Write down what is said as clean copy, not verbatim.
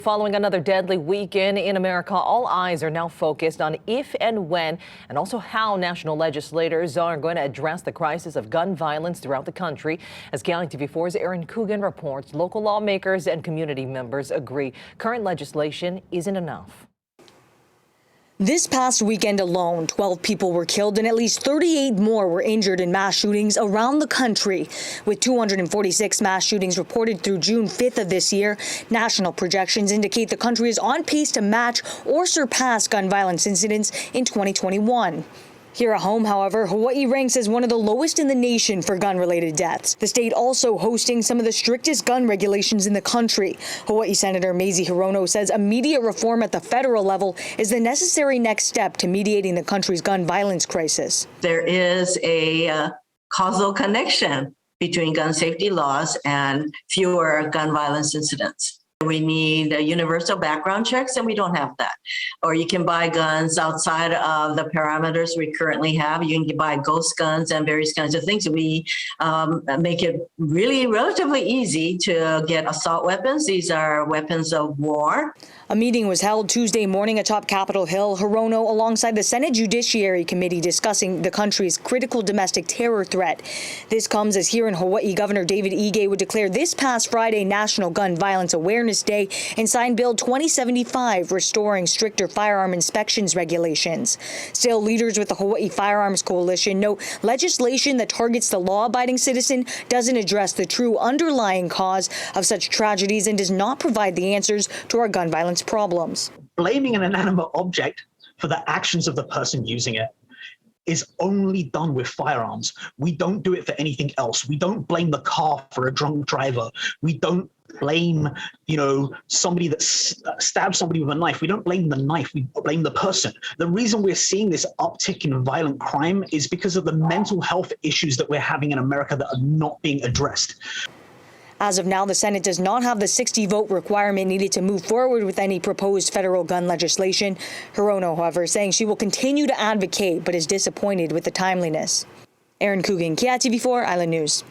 Following another deadly weekend in America, all eyes are now focused on if and when and also how national legislators are going to address the crisis of gun violence throughout the country. As Galley TV4's Aaron Coogan reports, local lawmakers and community members agree current legislation isn't enough. This past weekend alone, 12 people were killed and at least 38 more were injured in mass shootings around the country. With 246 mass shootings reported through June 5th of this year, national projections indicate the country is on pace to match or surpass gun violence incidents in 2021. Here at home, however, Hawaii ranks as one of the lowest in the nation for gun-related deaths. The state also hosting some of the strictest gun regulations in the country. Hawaii Senator Mazie Hirono says immediate reform at the federal level is the necessary next step to mediating the country's gun violence crisis. There is a causal connection between gun safety laws and fewer gun violence incidents. We need universal background checks, and we don't have that. Or you can buy guns outside of the parameters we currently have. You can buy ghost guns and various kinds of things. We make it really relatively easy to get assault weapons. These are weapons of war. A meeting was held Tuesday morning atop Capitol Hill. Hirono, alongside the Senate Judiciary Committee, discussing the country's critical domestic terror threat. This comes as here in Hawaii, Governor David Ige would declare this past Friday National Gun Violence Awareness Day and sign Bill 2075, restoring stricter firearm inspections regulations. Still, leaders with the Hawaii Firearms Coalition note legislation that targets the law-abiding citizen doesn't address the true underlying cause of such tragedies and does not provide the answers to our gun violence problems. Blaming an inanimate object for the actions of the person using it is only done with firearms. We don't do it for anything else. We don't blame the car for a drunk driver. We don't blame, somebody that stabbed somebody with a knife. We don't blame the knife. We blame the person. The reason we're seeing this uptick in violent crime is because of the mental health issues that we're having in America that are not being addressed. As of now, the Senate does not have the 60-vote requirement needed to move forward with any proposed federal gun legislation. Hirono, however, saying she will continue to advocate, but is disappointed with the timeliness. Aaron Coogan, KITV4 Island News.